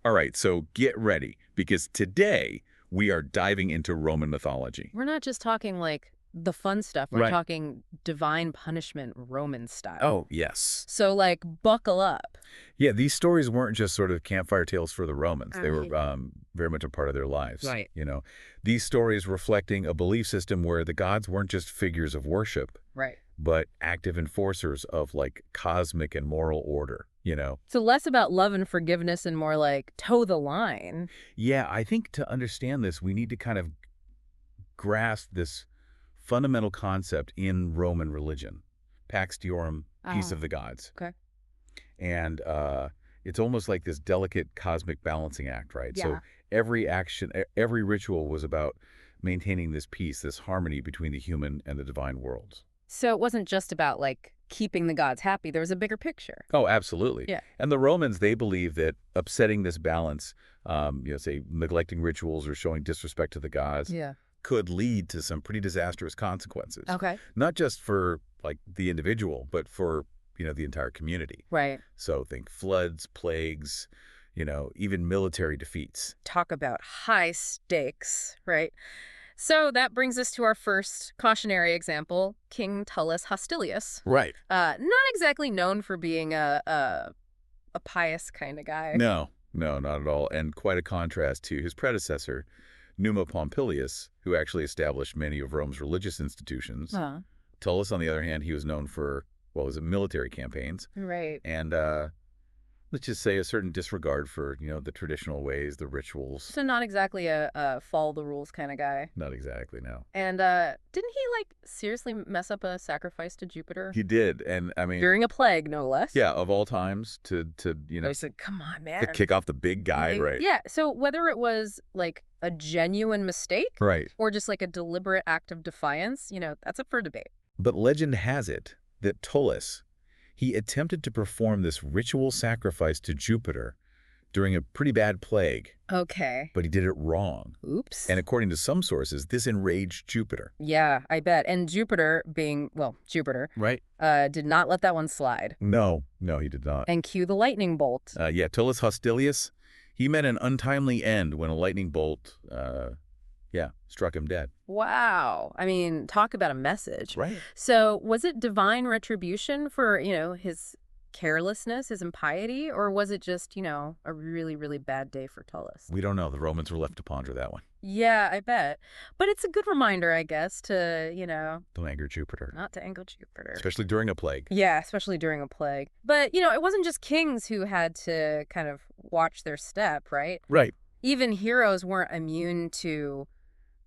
All right, so get ready, because today we are diving into Roman mythology. We're not just talking like the fun stuff. We're Right. talking divine punishment Roman style. Oh, yes. So like buckle up. Yeah, these stories weren't just sort of campfire tales for the Romans. They were Right. very much a part of their lives. Right. These stories reflecting a belief system where the gods weren't just figures of worship, Right. but active enforcers of like cosmic and moral order. So less about love and forgiveness and more like toe the line. Yeah, I think to understand this, we need to kind of grasp this fundamental concept in Roman religion. Pax Deorum, peace Ah, of the gods. okay. And it's almost like this delicate cosmic balancing act, right? So Yeah. every action, every ritual was about maintaining this peace, this harmony between the human and the divine worlds. So it wasn't just about like keeping the gods happy. There was a bigger picture. Oh, absolutely. Yeah. And the Romans, they believe that upsetting this balance, say neglecting rituals or showing disrespect to the gods, Yeah. could lead to some pretty disastrous consequences. Okay. Not just for like the individual, but for, the entire community. Right. So think floods, plagues, even military defeats. Talk about high stakes, right? So that brings us to our first cautionary example, King Tullus Hostilius. Right. Not exactly known for being a pious kind of guy. No, no, not at all. And quite a contrast to his predecessor, Numa Pompilius, who actually established many of Rome's religious institutions. Uh, Tullus, on the other hand, he was known for, was it military campaigns? right. And let's just say a certain disregard for, the traditional ways, the rituals. So not exactly a follow the rules kind of guy. Not exactly, no. And didn't he like seriously mess up a sacrifice to Jupiter He did, and I mean, during a plague, no less? yeah, of all times to I said, come on, to man. kick off the big guy, Like, right? yeah. So whether it was like a genuine mistake Right. or just like a deliberate act of defiance, that's up for debate. But legend has it that Tullus, he attempted to perform this ritual sacrifice to Jupiter during a pretty bad plague, Okay. but he did it wrong. Oops. And according to some sources, this enraged Jupiter. Yeah, I bet. And Jupiter Jupiter, Right? did not let that one slide. No, he did not. And cue the lightning bolt. Yeah, Tullus Hostilius, he met an untimely end when a lightning bolt, struck him dead. Wow. I mean, talk about a message. Right. So was it divine retribution for, his carelessness, his impiety, or was it just, a really, really bad day for Tullus? We don't know. The Romans were left to ponder that one. Yeah, I bet. But it's a good reminder, I guess, to, Don't anger Jupiter, not to anger Jupiter. especially during a plague. Yeah, especially during a plague. But, it wasn't just kings who had to kind of watch their step, right? Right. Even heroes weren't immune to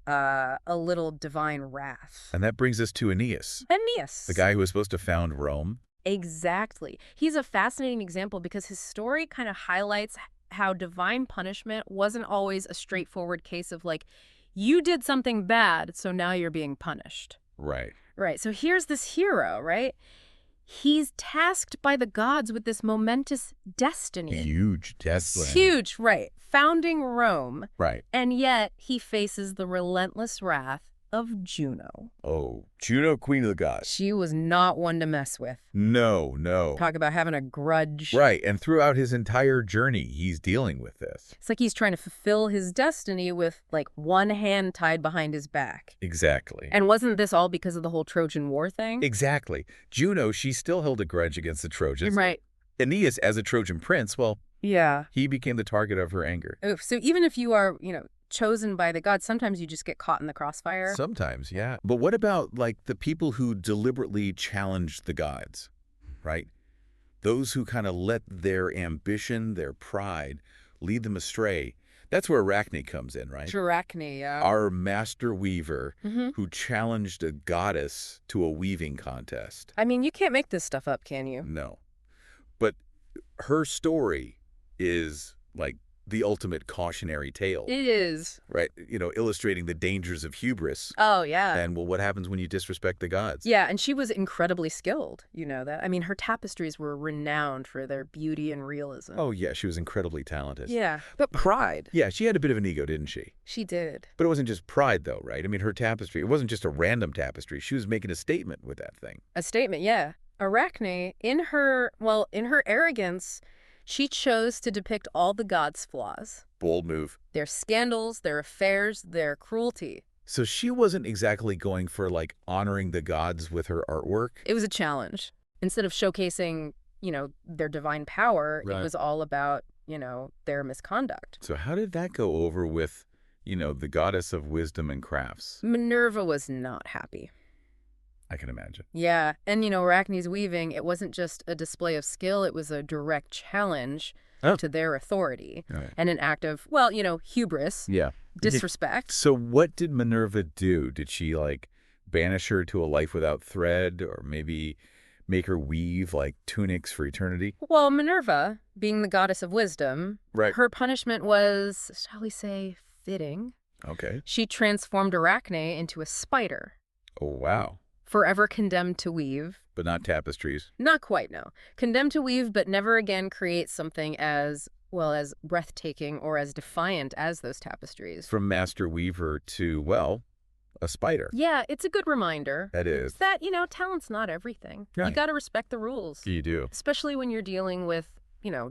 a little divine wrath. And that brings us to Aeneas, Aeneas. the guy who was supposed to found Rome. Exactly. He's a fascinating example because his story kind of highlights how divine punishment wasn't always a straightforward case of like, you did something bad, so now you're being punished. Right. Right. So here's this hero, right? He's tasked by the gods with this momentous destiny. Huge destiny. Huge, right. Founding Rome. Right. And yet he faces the relentless wrath of Juno. Oh, Juno, queen of the gods. She was not one to mess with. No. Talk about having a grudge. Right, and throughout his entire journey, he's dealing with this. It's like he's trying to fulfill his destiny with, like, one hand tied behind his back. Exactly. And wasn't this all because of the whole Trojan War thing? Exactly. Juno, she still held a grudge against the Trojans. Right. Aeneas, as a Trojan prince, well, Yeah. he became the target of her anger. Oof. So even if you are, chosen by the gods, sometimes you just get caught in the crossfire. Sometimes, yeah. But what about, like, the people who deliberately challenged the gods, right? Those who kind of let their ambition, their pride, lead them astray. That's where Arachne comes in, right? Arachne, yeah. Our master weaver Mm-hmm. who challenged a goddess to a weaving contest. I mean, you can't make this stuff up, can you? No. But her story is, like, the ultimate cautionary tale, It is. right? Illustrating the dangers of hubris. Oh, yeah. And, well, what happens when you disrespect the gods? Yeah, and she was incredibly skilled, you know that. I mean, her tapestries were renowned for their beauty and realism. Oh, yeah, she was incredibly talented. Yeah, but pride. Yeah, she had a bit of an ego, didn't she? She did. But it wasn't just pride, though, right? I mean, her tapestry, it wasn't just a random tapestry. She was making a statement with that thing. A statement, yeah. Arachne, in her arrogance, She chose to depict all the gods' flaws. Bold move. Their scandals, their affairs, their cruelty. So she wasn't exactly going for, like, honoring the gods with her artwork? It was a challenge. Instead of showcasing, their divine power, Right. it was all about, their misconduct. So how did that go over with, the goddess of wisdom and crafts? Minerva was not happy. I can imagine. Yeah, and Arachne's weaving, it wasn't just a display of skill, it was a direct challenge to their authority. Right. And an act of, well, hubris, Yeah. disrespect. So what did Minerva do? Did she, like, banish her to a life without thread, or maybe make her weave, like, tunics for eternity? Well, Minerva, being the goddess of wisdom, Right. her punishment was, shall we say, fitting. Okay. She transformed Arachne into a spider, Oh, wow. forever condemned to weave. But not tapestries. Not quite, no. Condemned to weave, but never again create something as, well, as breathtaking or as defiant as those tapestries. From master weaver to, well, a spider. Yeah, it's a good reminder. That is. That, talent's not everything. Right. You got to respect the rules. You do. Especially when you're dealing with,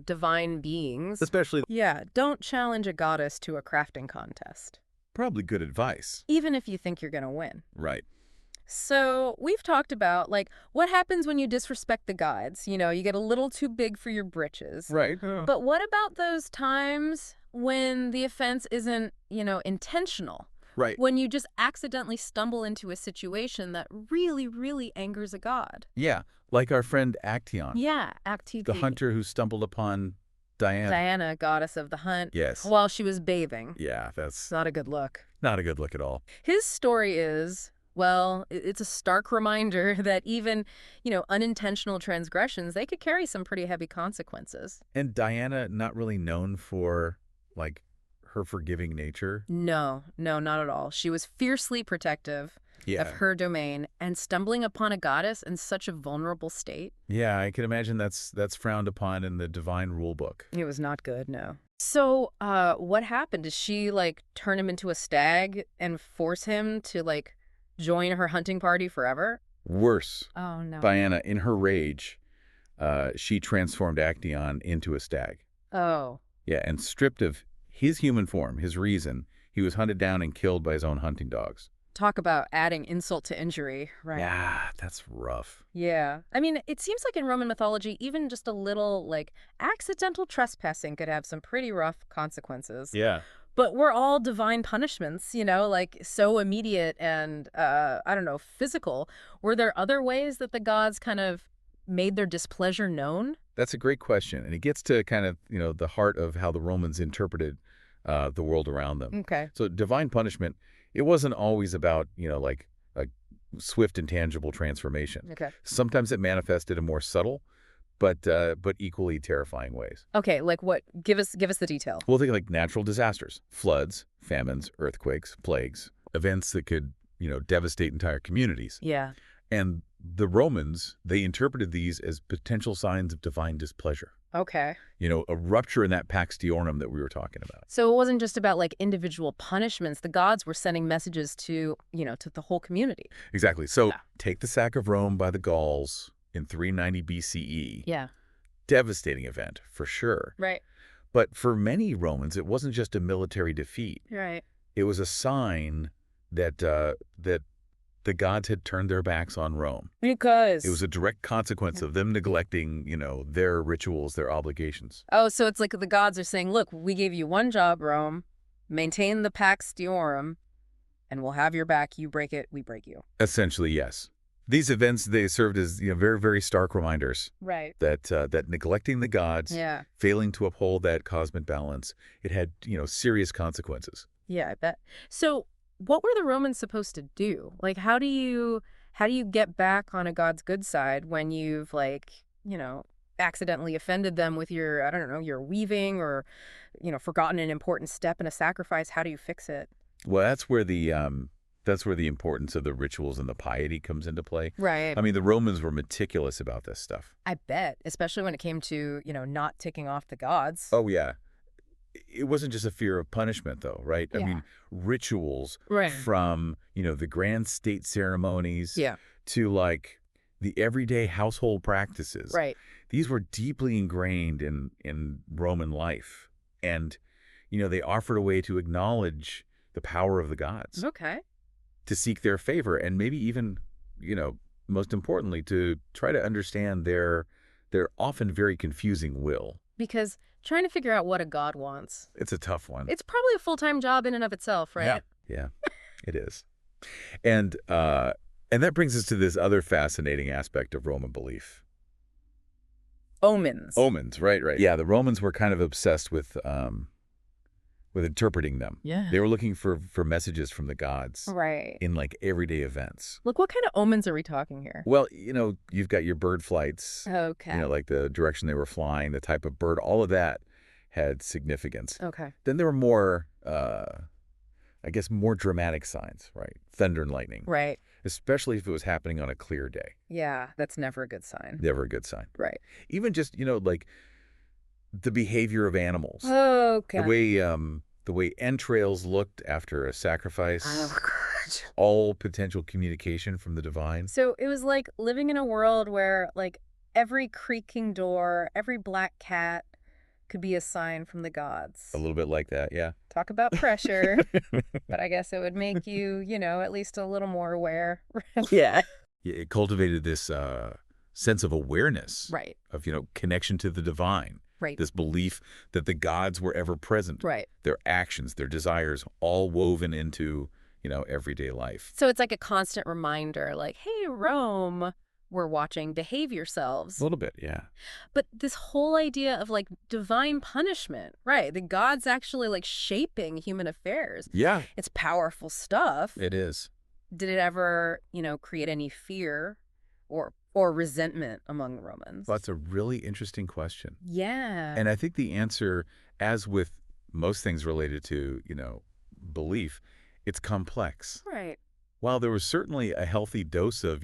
divine beings. Especially, Yeah, don't challenge a goddess to a crafting contest. probably good advice. Even if you think you're going to win. Right. So we've talked about, like, what happens when you disrespect the gods. You get a little too big for your britches. Right. But what about those times when the offense isn't, intentional? Right. When you just accidentally stumble into a situation that really, really angers a god. Yeah. Like our friend Actaeon. Yeah, Actaeon. The hunter who stumbled upon Diana. Diana, goddess of the hunt. Yes. While she was bathing. Yeah, that's It's not a good look. not a good look at all. His story is, well, it's a stark reminder that even, unintentional transgressions, they could carry some pretty heavy consequences. And Diana, not really known for, like, her forgiving nature. No, not at all. She was fiercely protective Yeah. of her domain, and stumbling upon a goddess in such a vulnerable state. Yeah, I can imagine that's frowned upon in the divine rule book. It was not good, no. So, what happened? Did she, like, turn him into a stag and force him to, like, join her hunting party forever? Worse. Oh, no. Diana, in her rage, she transformed Actaeon into a stag. Oh. Yeah, and stripped of his human form, his reason, he was hunted down and killed by his own hunting dogs. Talk about adding insult to injury, right? Yeah, that's rough. Yeah. I mean, it seems like in Roman mythology, even just a little, like, accidental trespassing could have some pretty rough consequences. Yeah. But we're all divine punishments, like, so immediate and, physical. Were there other ways that the gods kind of made their displeasure known? That's a great question, and it gets to kind of, the heart of how the Romans interpreted the world around them. Okay. So divine punishment, it wasn't always about, like a swift and tangible transformation. Okay. Sometimes it manifested in more subtle, but equally terrifying ways. Okay, like what? Give us the detail. Well, think like natural disasters, floods, famines, earthquakes, plagues, events that could, devastate entire communities. Yeah. And the Romans, they interpreted these as potential signs of divine displeasure. Okay. A rupture in that Pax Deorum that we were talking about. So it wasn't just about, like, individual punishments. The gods were sending messages to, to the whole community. Exactly. So take the sack of Rome by the Gauls in 390 BCE. Yeah. Devastating event, for sure. Right. But for many Romans, it wasn't just a military defeat. Right. It was a sign that that the gods had turned their backs on Rome. Because It was a direct consequence of them neglecting, their rituals, their obligations. Oh, so it's like the gods are saying, look, we gave you one job, Rome. Maintain the Pax Deorum, and we'll have your back. You break it, we break you. Essentially, yes. These events, they served as very, very stark reminders Right. that neglecting the gods, Yeah. failing to uphold that cosmic balance, it had, serious consequences. Yeah, I bet. So what were the Romans supposed to do? Like, how do you get back on a god's good side when you've, like, accidentally offended them with your, I don't know, your weaving or, forgotten an important step in a sacrifice? How do you fix it? Well, that's where the importance of the rituals and the piety comes into play. Right. I mean, the Romans were meticulous about this stuff. I bet, especially when it came to, not ticking off the gods. Oh, yeah. It wasn't just a fear of punishment, though, right? I Yeah. mean, rituals Right. from, the grand state ceremonies Yeah. to, like, the everyday household practices. Right. These were deeply ingrained in Roman life. And, they offered a way to acknowledge the power of the gods, Okay. to seek their favor, and maybe even, most importantly, to try to understand their often very confusing will. Because trying to figure out what a god wants, It's a tough one. it's probably a full-time job in and of itself, right? Yeah, it is. And that brings us to this other fascinating aspect of Roman belief. Omens. Omens, right. Yeah, the Romans were kind of obsessed with interpreting them. Yeah. They were looking for messages from the gods Right. in like everyday events. Look, what kind of omens are we talking here? Well, you've got your bird flights, Okay. like the direction they were flying, the type of bird, all of that had significance. Okay. Then there were more, I guess, more dramatic signs, right? Thunder and lightning. Right. Especially if it was happening on a clear day. Yeah, that's never a good sign. Never a good sign. Right. Even just, like the behavior of animals. Okay. The way entrails looked after a sacrifice. Oh, God. All potential communication from the divine. So it was like living in a world where, like, every creaking door, every black cat could be a sign from the gods. A little bit like that, yeah. Talk about pressure. But I guess it would make you, at least a little more aware. Yeah. It cultivated this sense of awareness. Right. Of, connection to the divine. Right. This belief that the gods were ever present. Right. Their actions, their desires, all woven into, everyday life. So it's like a constant reminder, like, hey, Rome, we're watching, behave yourselves. A little bit, yeah. But this whole idea of, like, divine punishment, right? The gods actually, like, shaping human affairs. Yeah. It's powerful stuff. It is. Did it ever, create any fear or resentment among the Romans? That's a really interesting question. Yeah. And I think the answer, as with most things related to, belief, it's complex. Right. While there was certainly a healthy dose of,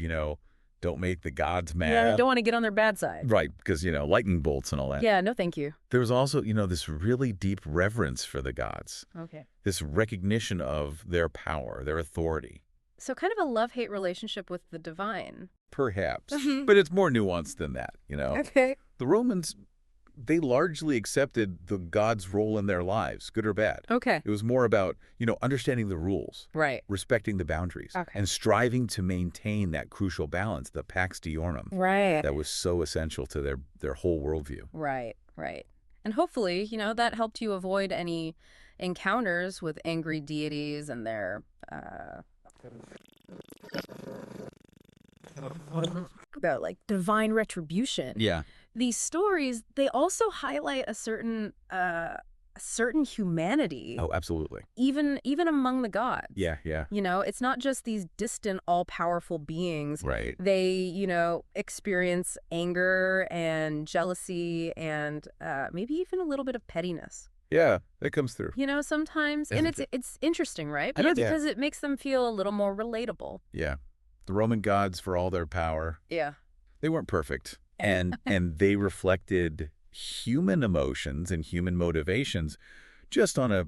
don't make the gods mad. Yeah, don't want to get on their bad side. Right, because, lightning bolts and all that. Yeah, no thank you. There was also, this really deep reverence for the gods. Okay. This recognition of their power, their authority. So kind of a love-hate relationship with the divine. Perhaps. But it's more nuanced than that, Okay. The Romans, they largely accepted the gods' role in their lives, good or bad. Okay. It was more about, understanding the rules. Right. Respecting the boundaries. Okay. And striving to maintain that crucial balance, the Pax Deorum. Right. That was so essential to their whole worldview. Right. And hopefully, that helped you avoid any encounters with angry deities and their about like divine retribution. Yeah. These stories, they also highlight a certain humanity. Oh, absolutely. Even among the gods. Yeah. It's not just these distant, all-powerful beings. Right. They, experience anger and jealousy and maybe even a little bit of pettiness. Yeah, that comes through. Sometimes. And it's interesting, right? I know, Because it makes them feel a little more relatable. Yeah. The Roman gods, for all their power, Yeah. they weren't perfect. And they reflected human emotions and human motivations just on a,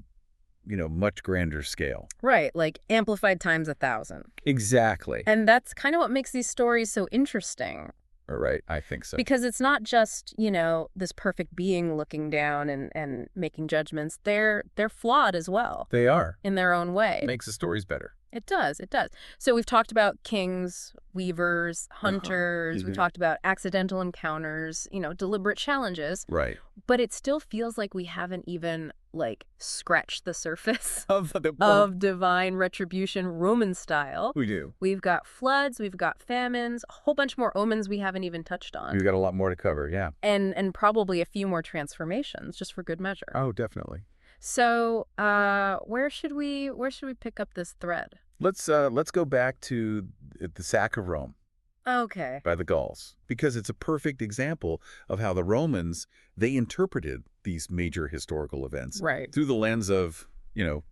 much grander scale. Right, like amplified times 1,000. Exactly. And that's kind of what makes these stories so interesting. Right, I think so. Because it's not just, this perfect being looking down and making judgments. They're flawed as well. They are. In their own way. It makes the stories better. It does. So we've talked about kings, weavers, hunters. We've talked about accidental encounters, deliberate challenges. Right. But it still feels like we haven't even, scratched the surface Of divine retribution Roman style. We do. We've got floods, we've got famines, a whole bunch more omens we haven't even touched on. We've got a lot more to cover, yeah. And probably a few more transformations, just for good measure. Oh, definitely. So, where should we pick up this thread? Let's go back to the sack of Rome. Okay. By the Gauls, because it's a perfect example of how the Romans, they interpreted these major historical events Right. through the lens of,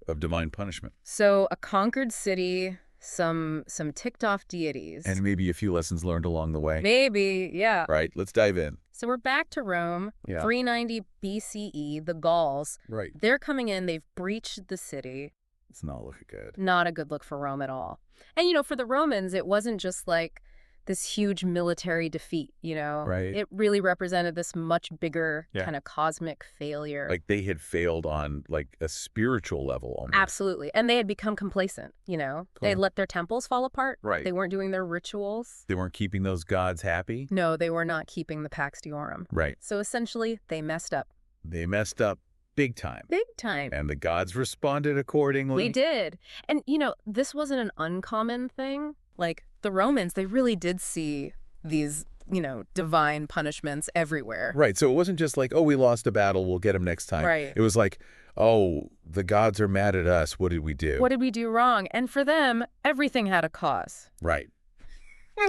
of divine punishment. So a conquered city, some ticked off deities. And maybe a few lessons learned along the way. Maybe, yeah. Right, let's dive in. So we're back to Rome, Yeah. 390 BCE, the Gauls. Right. They're coming in, they've breached the city. It's not looking good. Not a good look for Rome at all. And, for the Romans, it wasn't just like this huge military defeat, you know? Right. It really represented this much bigger Yeah. kind of cosmic failure. Like they had failed on like a spiritual level almost. Absolutely. And they had become complacent, you know? They had let their temples fall apart. Right. They weren't doing their rituals. They weren't keeping those gods happy. No, they were not keeping the Pax Deorum. Right. So essentially, they messed up. They messed up big time. Big time. And the gods responded accordingly. We did. And, you know, this wasn't an uncommon thing. Like, the Romans, they really did see these, you know, divine punishments everywhere. Right. So it wasn't just like, oh, we lost a battle, we'll get them next time. Right. It was like, oh, the gods are mad at us. What did we do? What did we do wrong? And for them, everything had a cause. Right.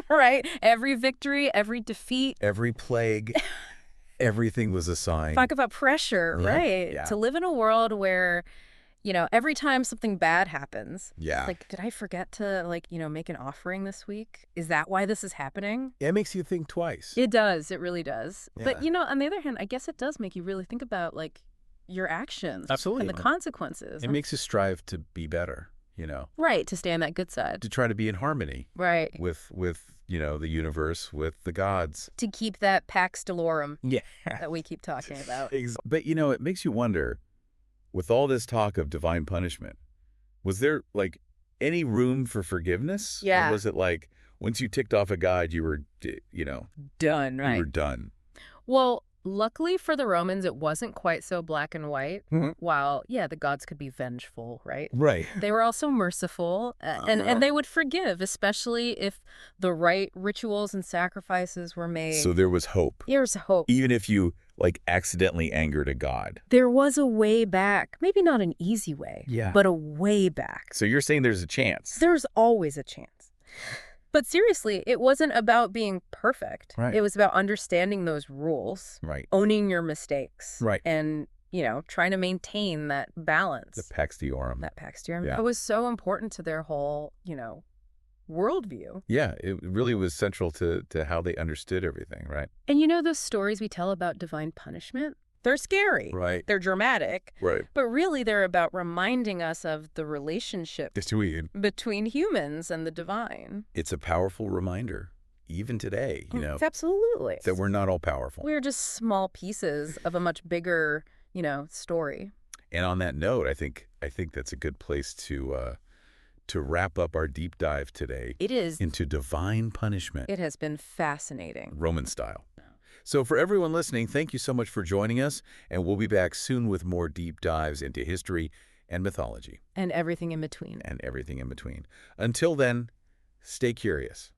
Right? Every victory, every defeat. Every plague, everything was a sign. Talk about pressure, Yeah, right? yeah. To live in a world where, you know, every time something bad happens, Yeah. it's like, did I forget to, like, you know, make an offering this week? Is that why this is happening? It makes you think twice. It does. It really does. Yeah. But, you know, on the other hand, I guess it does make you really think about, like, your actions. Absolutely. And the consequences. It makes you strive to be better, you know, Right, to stay on that good side. to try to be in harmony Right. with you know, the universe, with the gods. To keep that Pax Deorum Yeah. that we keep talking about. But, you know, it makes you wonder, with all this talk of divine punishment, was there, like, any room for forgiveness? Yeah. Or was it like, once you ticked off a god, you were, you know, Done, you right? were done? Well, luckily for the Romans, it wasn't quite so black and white. Mhm. While, yeah, the gods could be vengeful, right? Right. They were also merciful, and they would forgive, especially if the right rituals and sacrifices were made. So there was hope. There's hope. Even if you, like, accidentally angered a god. There was a way back. Maybe not an easy way, Yeah. but a way back. So you're saying there's a chance. There's always a chance. But seriously, it wasn't about being perfect. Right. It was about understanding those rules, Right. owning your mistakes, Right. and, you know, trying to maintain that balance. The Pax Deorum. That Pax Deorum. Yeah. It was so important to their whole, you know, worldview. Yeah, it really was central to how they understood everything, right? And you know those stories we tell about divine punishment? They're scary. Right. They're dramatic. Right. But really, they're about reminding us of the relationship between humans and the divine. It's a powerful reminder, even today, you know, Absolutely. that we're not all powerful. We're just small pieces of a much bigger, you know, story. And on that note, I think that's a good place to wrap up our deep dive today It is. into divine punishment, It has been fascinating. Roman style. So for everyone listening, thank you so much for joining us, and we'll be back soon with more deep dives into history and mythology And everything in between. and everything in between. Until then, stay curious.